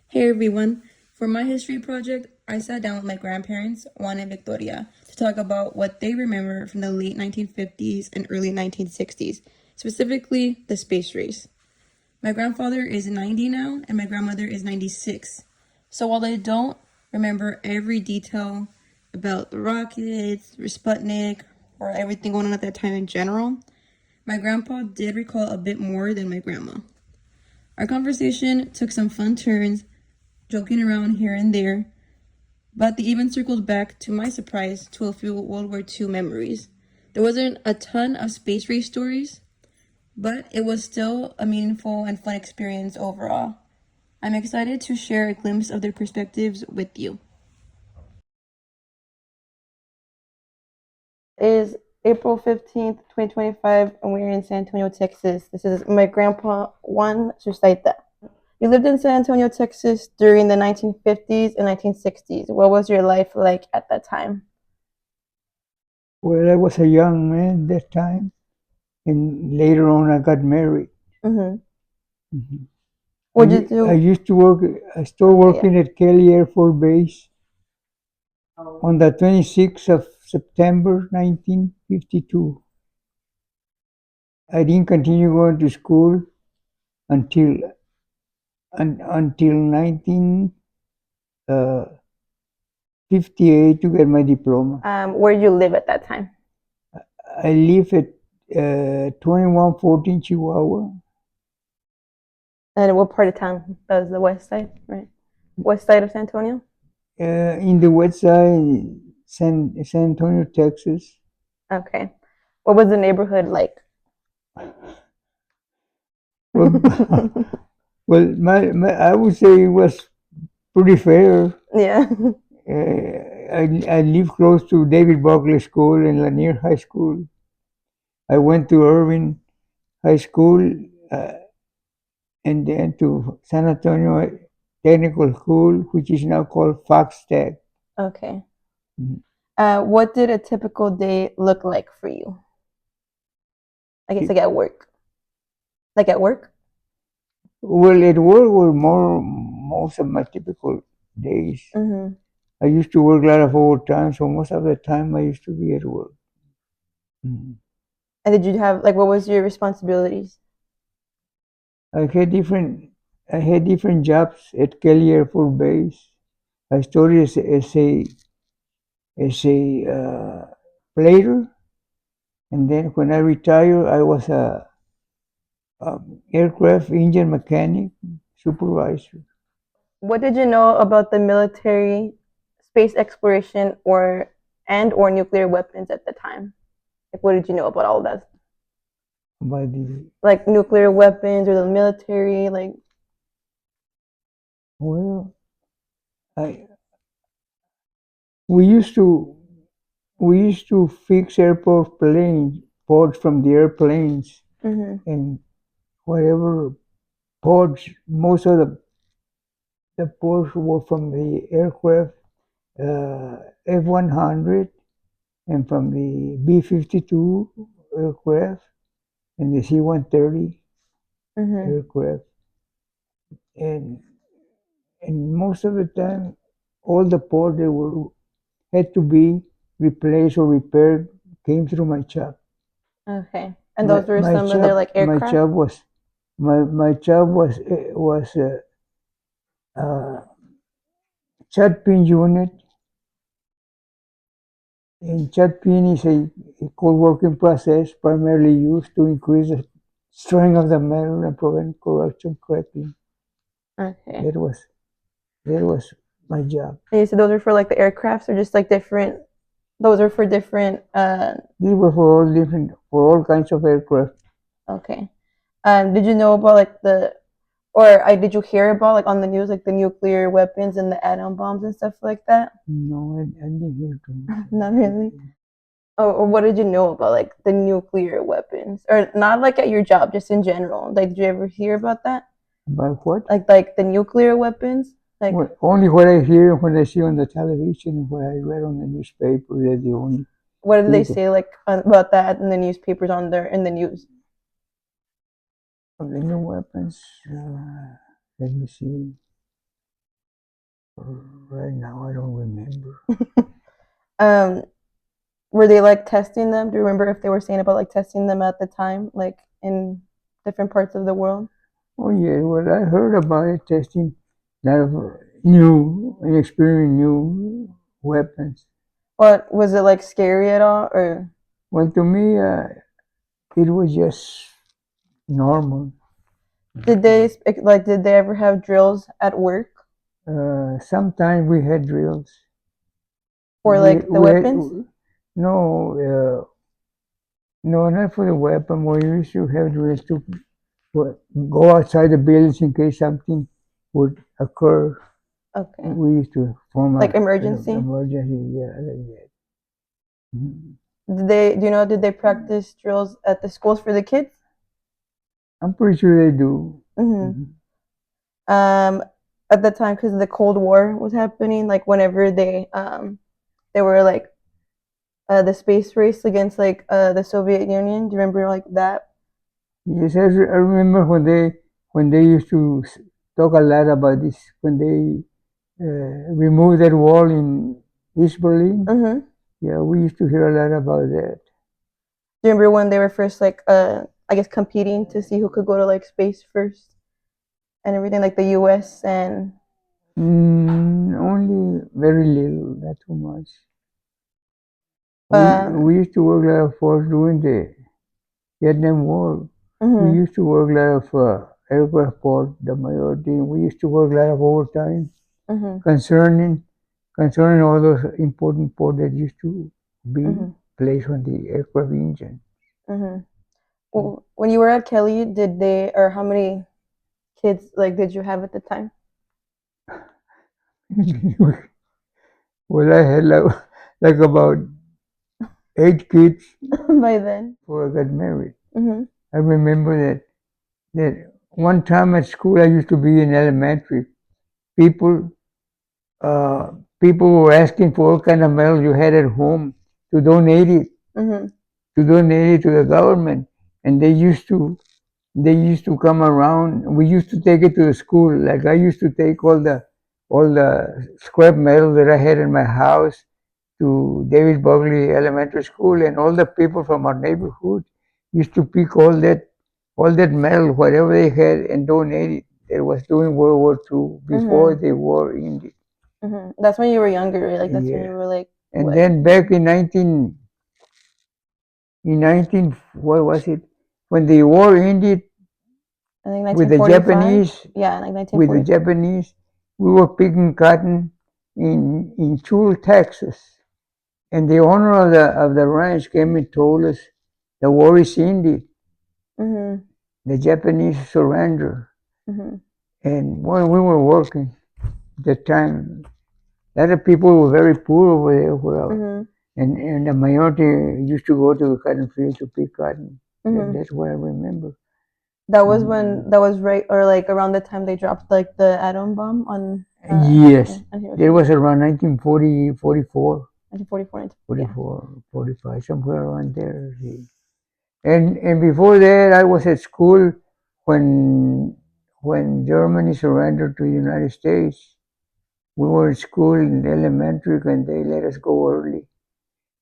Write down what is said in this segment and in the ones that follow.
Hey everyone, for my history project, I sat down with my grandparents, Juan and Victoria, to talk about what they remember from the late 1950s and early 1960s, specifically the space race. My grandfather is 90 now, and my grandmother is 96. So while I don't remember every detail about the rockets, Sputnik, or everything going on at that time in general, my grandpa did recall a bit more than my grandma. Our conversation took some fun turns, joking around here and there, but they even circled back, to my surprise, to a few World War II memories. There wasn't a ton of space race stories, but it was still a meaningful and fun experience overall. I'm excited to share a glimpse of their perspectives with you. It is April 15th, 2025, and we're in San Antonio, Texas. This is my grandpa, Juan Sustaita. You lived in San Antonio, Texas during the 1950s and 1960s. What was your life like at that time? Well, I was a young man that time, and later on I got married. Mm-hmm. Mhm. What did you I do? used to work, I started Okay, yeah. working at Kelly Air Force Base on the 26th of September 1952. I didn't continue going to school until until 1958 to get my diploma. Where did you live at that time? I live at 2114 Chihuahua. And what part of town? That was the west side, right? West side of San Antonio? In the west side, San Antonio, Texas. Okay. What was the neighborhood like? Well, well, I would say it was pretty fair. Yeah. I lived close to David Buckley School and Lanier High School. I went to Irving High School uh, and then to San Antonio Technical School, which is now called Fox Tech. Okay. Mhm. What did a typical day look like for you? I guess like at work. Like at work? Well, at work were most of my typical days. Mm-hmm. I used to work a lot of overtime, so most of the time I used to be at work. Mhm. And did you have like what was your responsibilities? I had different I had different jobs at Kelly Air Force Base. I started as a plater, and then when I retired, I was a aircraft engine mechanic supervisor. What did you know about the military, space exploration, or nuclear weapons at the time? Like, what did you know about all that? By the Like nuclear weapons or the military? Like, well, I we used to we used to fix airport planes parts from the airplanes mm-hmm, and whatever parts. Most of the parts were from the aircraft F-100 and from the B-52 aircraft and the C-130 mm-hmm. aircraft. And and most of the time, all the parts that were had to be replaced or repaired came through my shop. Okay. And My those were my some of their shop like my aircraft? shop was my job was uh, chat pin unit, and chat pin is a cold working process primarily used to increase the strength of the metal and prevent corrosion cracking. Okay. That was that was my job. And you said those are for like the aircrafts or just like different, those are for different, This was for all kinds of aircraft. okay. Did you know about like did you hear about like on the news like the nuclear weapons and the atom bombs and stuff like that? No, I didn't hear too much Not about really. that. Oh, or what did you know about like the nuclear weapons, or not like at your job, just in general? Like, did you ever hear about that? About what? Like the nuclear weapons? Like, Well, only what I hear and what I see on the television and what I read on the newspaper. They're the only what did they things say like about that in the newspapers on there in the news? of the new weapons. Let me see. Right now, I don't remember. Um, were they like testing them? Do you remember if they were saying about like testing them at the time, like in different parts of the world? Oh yeah, well I heard about it testing a lot of new, inexperienced new weapons. What was it like scary at all, or Well, to me, it was just normal. did they like did they ever have drills at work Sometimes we had drills. for We like the we had weapons? no no, not for the weapon. We used to have drills to go outside the buildings in case something would occur. Okay, We used to form like an emergency. emergency, yeah, like that. Mhm. Did they practice drills at the schools for the kids? I'm pretty sure they do. Mm-hmm. Mhm. Um, at the time, because the Cold War was happening, like whenever they were like the space race against like the Soviet Union. Do you remember like that? Yes, I remember when they used to talk a lot about this when they removed that wall in East Berlin. Mm-hmm. Yeah, we used to hear a lot about that. Do you remember when they were first like I guess competing to see who could go to like space first and everything, like the U.S. and Only very little, not too much. uh. We used to work a lot of force during the Vietnam War. We Mm-hmm. used to work a lot of aircraft port, the majority. We used to work a lot of overtime Mm-hmm. concerning concerning all those important ports that used to be Mm-hmm. placed on the aircraft engine. Mm-hmm. Well, when you were at Kelly, did they or how many kids like did you have at the time? Well, I had like about 8 kids By then? before I got married. Mm-hmm. I remember that one time at school I used to be in elementary. People uh, people were asking for all kind of medals you had at home to donate it Mm-hmm. to the government, and they used to come around. We used to take it to the school. Like I used to take all the scrap metal that I had in my house to David Bugley Elementary School, and all the people from our neighborhood used to pick all that metal, whatever they had, and donate it. It was during World War II, before Mm-hmm. the war ended. Mm-hmm. That's when you were younger, right? Like that's when Yeah. you were like And what? then back in 19, what was it? When the war ended I think with the 1945. Japanese, Yeah, like with the 1945. Japanese, we were picking cotton in Chul, Texas. And the owner of the ranch came and told us the war is ended. Mm-hmm. The Japanese surrender. Mm-hmm. And when we were working at the time, a lot of people were very poor over there. Well, Mm-hmm. and the minority used to go to the cotton field to pick cotton. Mm-hmm. That's what I remember. That was Mhm. when that was right or like around the time they dropped like the atom bomb on Yes, on that Hiroshima. was around 1940, 44, 1944. Yeah. 44, 45, somewhere around there. See. And before that, I was at school when when Germany surrendered to the United States. We were in school in elementary, and they let us go early.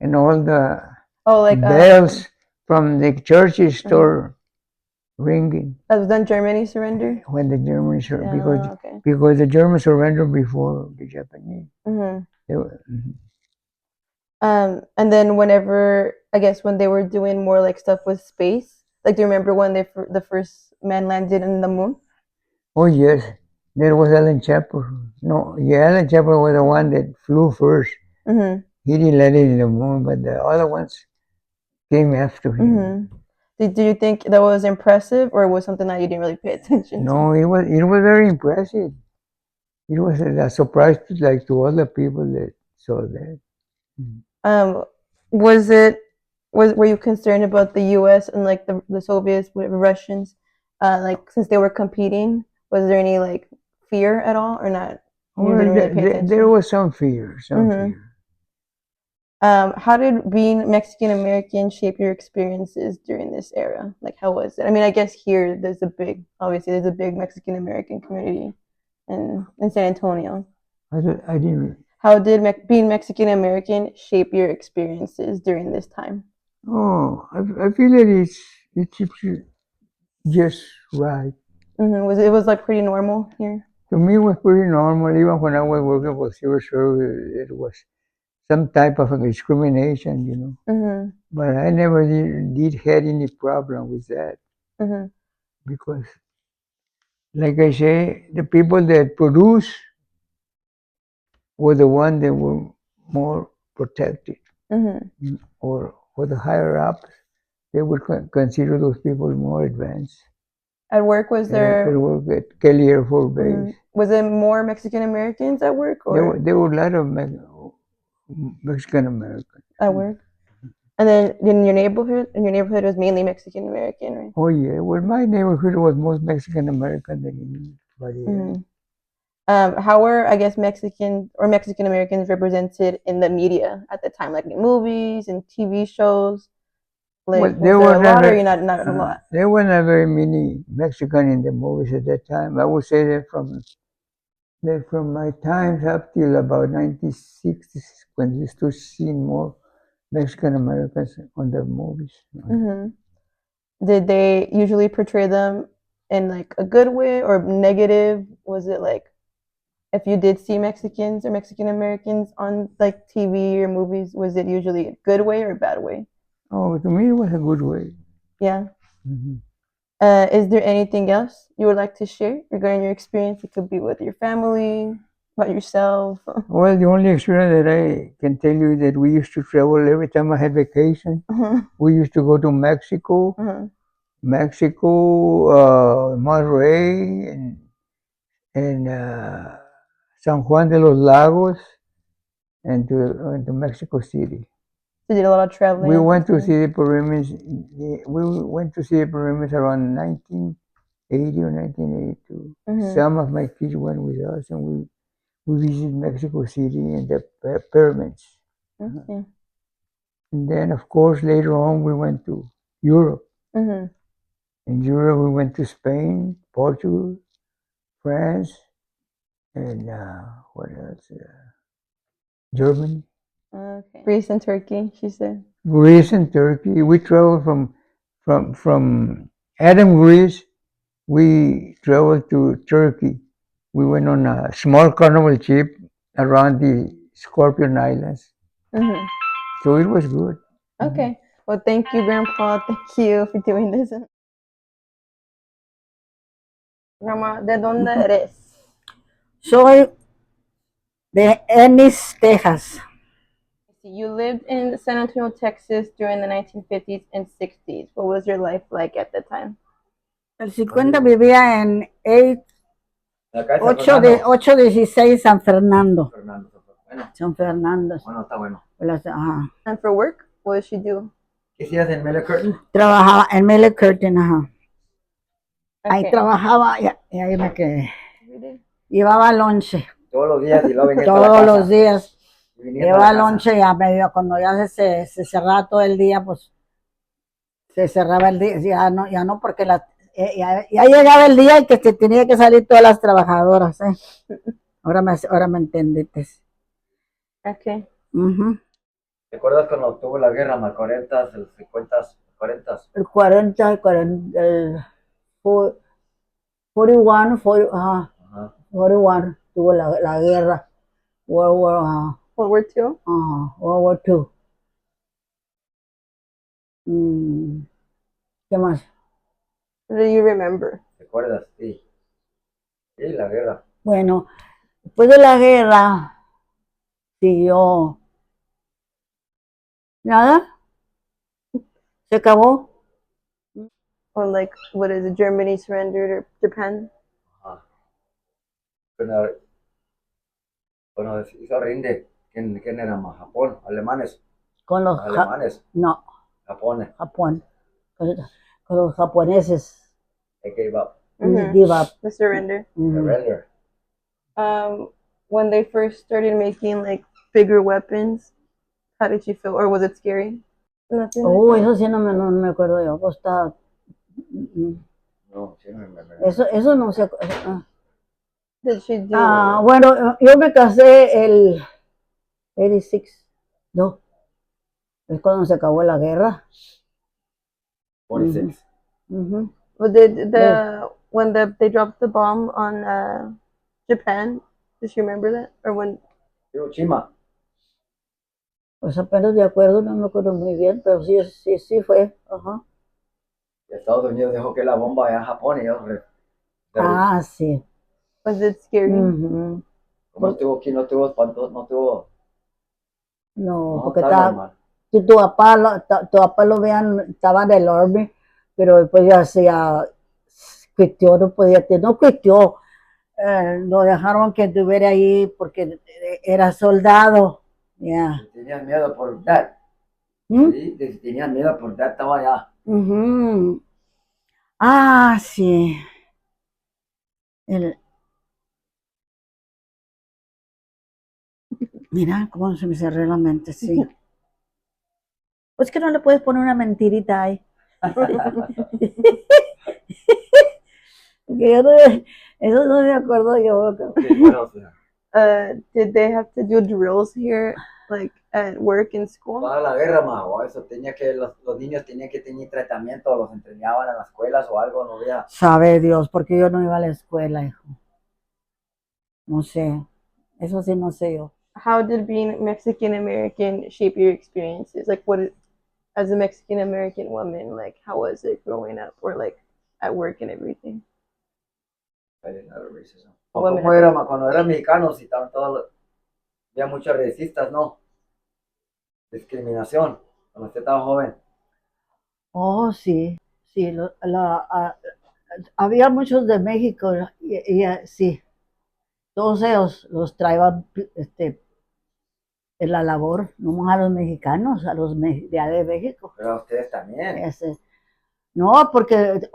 And all the Oh, like bells from the churches mhm. started ringing That was then Germany surrendered. when the Germans Okay. because the Germans surrendered before the Japanese. Hmm. They were, And then whenever I guess when they were doing more like stuff with space, like do you remember when the first man landed in the moon? oh yes, there was Alan Shepard. No, yeah, Alan Shepard was the one that flew first. Mm-hmm. He didn't let it in the moon, but the other ones came after him. Mm-hmm. Do you think that was impressive, or was something that you didn't really pay attention to? No, it was very impressive. It was a surprise to like to other people that saw that. Um, was it were you concerned about the U.S. and like the Soviets, whatever Russians, like since they were competing? Was there any like fear at all, or not? You Well, didn't really pay there attention. was some fear, some Mm-hmm. fear. How did being Mexican American shape your experiences during this era? Like, how was it? I mean, I guess here obviously, there's a big Mexican American community in San Antonio. I didn't. How did being Mexican American shape your experiences during this time? Oh, I feel that it's just right. It was like pretty normal here? To me, it was pretty normal. Even when I was working for civil service, it was some type of discrimination, But I never did had any problem with that because, like I say, the people that produce were the ones that were more protected, or the higher ups, they would consider those people more advanced. At work, was At work at Kelly Air Force Base. Was it more Mexican Americans at work There were a lot of Mexican Americans. at work? And then in your neighborhood, it was mainly Mexican American, right? Oh yeah, well, my neighborhood was more Mexican American than anybody else. How were, I guess, Mexican Americans represented in the media at the time, like in movies and TV shows? Like, Well, was there a lot, or not a lot? There were not very many Mexican in the movies at that time. I would say that from my times up till about 1960s, when we started seeing more Mexican Americans on the movies. Did they usually portray them in like a good way or negative? Was it like, if you did see Mexicans or Mexican Americans on like TV or movies, was it usually a good way or a bad way? Oh, to me, it was a good way. Yeah. Is there anything else you would like to share regarding your experience? It could be with your family, about yourself. Well, the only experience that I can tell you is that we used to travel every time I had vacation. We used to go to Mexico, Monterrey, and San Juan de los Lagos, and to Mexico City. So you did a lot of traveling. We went to see the pyramids. We went to see the pyramids around 1980 or 1982. Some of my kids went with us, and we visited Mexico City and the pyramids. Okay. And then, of course, later on, we went to Europe. In Europe, we went to Spain, Portugal, France, and what else? Germany. Okay. Greece and Turkey, she said. Greece and Turkey. We traveled from Adam, Greece. We traveled to Turkey. We went on a small carnival ship around the Scorpion Islands. So it was good. Okay. Well, thank you, Grandpa. Thank you for doing this. Grandma, ¿de dónde eres? Soy de Ennis, Texas. You lived in San Antonio, Texas during the 1950s and 60s. What was your life like at the time? El 50 vivía en 816 San Fernando. San Fernando. Bueno, está bueno. Ajá. And for work, what did she do? ¿Qué hacías en Miller Curtain? Trabajaba en Miller Curtain, ajá. Okay. Ahí trabajaba y ahí me quedé. Llevaba lonche. Todos los días y luego venía todos los días. Llevaba lonche y a medio, cuando ya se cerraba todo el día, pues se cerraba el día. Ya no porque ya llegaba el día y que se tenía que salir todas las trabajadoras. Ahora me entendiste. Okay. ¿Te acuerdas cuando tuvo la guerra, más 40, el 50, 40? El 40, el 41, 41 tuvo la guerra. World War II? World War II. ¿Qué más? What do you remember? ¿Te acuerdas? Sí. Sí, la guerra. Bueno, después de la guerra siguió nada, se acabó. Or like, what is it, Germany surrendered or Japan? Bueno, hizo rinde. ¿Quién era más? ¿Japón? ¿Alemanes? Con los alemanes. No. Japón. Con los japoneses. They gave up. Give up. The surrender. Surrender. When they first started making like bigger weapons, how did you feel? Or was it scary? Nothing. Oh, eso sí no me acuerdo yo. Pues está. No, sí no me acuerdo. Eso no se did she do? Bueno, yo me casé el 86, no, es cuando se acabó la guerra. 46. Ujú. Well, did when they dropped the bomb on Japan? Does she remember that? Or when? Hiroshima. Pues apenas de acuerdo, no me acuerdo muy bien, pero sí fue. Ajá. Y Estados Unidos dejó que la bomba allá en Japón y ellos Sí. Was it scary? Ujú. como estuvo aquí, no tuvo espanto, no tuvo. No, No, porque está estaba, normal. tu papá lo vean, estaba en el Army, pero después ya se quitió, no podía, no quitió, lo dejaron que estuviera ahí porque era soldado. Ya. Si tenían miedo por Dad. ¿Mm? Sí, si tenían miedo por Dad, estaba allá. Ujú. Sí. El, Mira cómo se me cerró la mente, sí. Pues que no le puedes poner una mentirita ahí. Que yo no, eso no me acuerdo yo. Sí, bueno, o sea, Did they have to do drills here, like at work and school? toda la guerra, mago, eso tenía que, los niños tenían que tener tratamiento, los entrenaban en las escuelas o algo, no había. Sabe Dios, porque yo no iba a la escuela, hijo. No sé. Eso sí no sé yo. How did being Mexican American shape your experiences? Like, as a Mexican American woman, like, how was it growing up, or like at work and everything? O Women cómo era, cuando eran mexicanos y estaban todos, había muchos racistas, ¿no? Discriminación, cuando usted estaba joven. Oh, sí. Sí, había muchos de México sí. Todos ellos los traían en la labor, no a los mexicanos, a los de allá de México. Pero a ustedes también. No, porque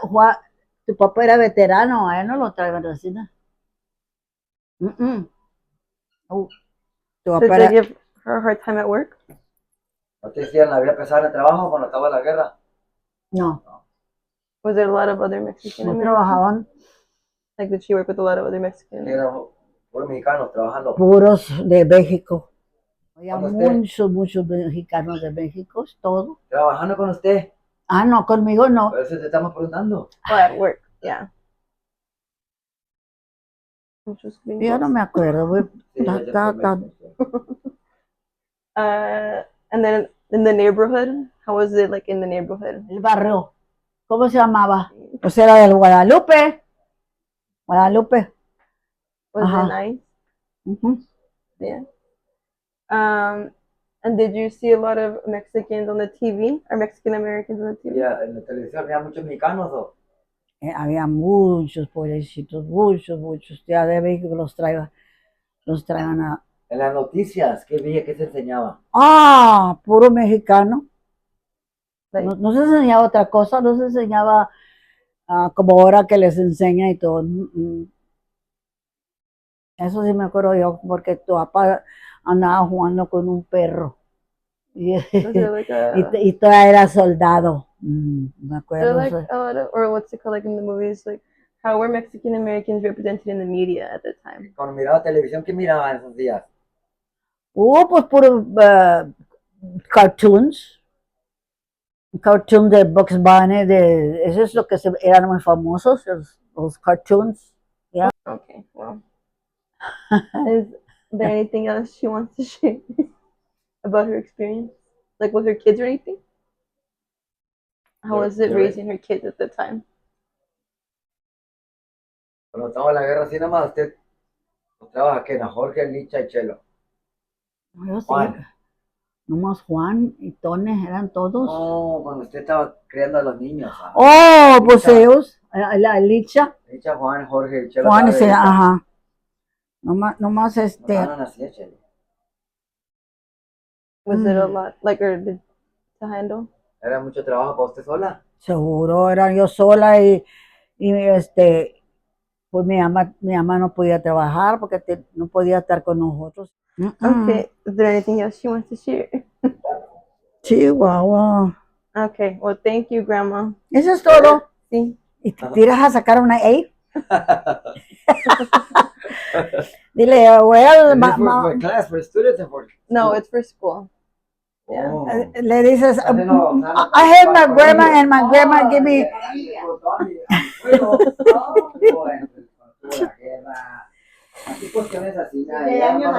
Juan, tu papá era veterano, a él no lo traían así, ¿no? Tu Did papá they era, give her a hard time at work? ¿No te hacían la vida pesada en el trabajo cuando estaba la guerra? no, Was there a lot of other Mexican no Americans? trabajaban, Like, did she work with a lot of other Mexican? Eran puros mexicanos trabajando. puros de México. Había ¿Con usted? muchos mexicanos de México, todo. Trabajando con usted. No, conmigo no. Por eso te estamos preguntando. Oh, at work, yeah. Yo no me acuerdo, güey. Sí, And then in the neighborhood, how was it like in the neighborhood? El barrio, ¿cómo se llamaba? Pues era del Guadalupe. Guadalupe. Was Ajá. it nice? Ujú. Yeah. And did you see a lot of Mexicans on the TV or Mexican Americans on the TV? Ya, en la televisión había muchos mexicanos. ¿O? Había muchos pobrecitos, muchos. Ya de México los traían a. En las noticias, ¿qué veía que se enseñaba? Puro mexicano. Like, No se enseñaba otra cosa, no se enseñaba como ahora que les enseña y todo. Eso sí me acuerdo yo, porque tu papá andaba jugando con un perro. Y, was there like y todavía era soldado. Me acuerdo. like a lot of, or what's it called, like in the movies, like how were Mexican Americans represented in the media at the time? Cuando miraba televisión, ¿qué miraba en esos días? Pues puro cartoons de Bugs Bunny, eso es lo que eran muy famosos, los cartoons. Okay, well. Is there anything else she wants to share about her experience? Like with her kids or anything? How was it raising her kids at the time? Cuando estaba en la guerra, así nomás, usted trabaja que en Jorge, Licha y Chelo. Yo sí, Juan. nomás Juan y Tone eran todos. No, cuando usted estaba criando a los niños. Pues ellos, la Licha, Licha, Juan, Jorge y Chelo. Juan, estaba de ajá. Nomás No estaban así, Chelo. Was it a lot, like, or to handle? Era mucho trabajo para usted sola. seguro, era yo sola y pues mi mamá no podía trabajar porque no podía estar con nosotros. Okay, is there anything else she wants to share? Chihuahua. Okay, well, thank you, Grandma. Eso es todo. Sí. ¿Y te tiras a sacar una A? Dile, well, And this for class, for students and for... No, it's for school. Yeah. Oh. le dices, Así no, I had my grandma and my grandma give me. La guerra, así cuestiones así, ya,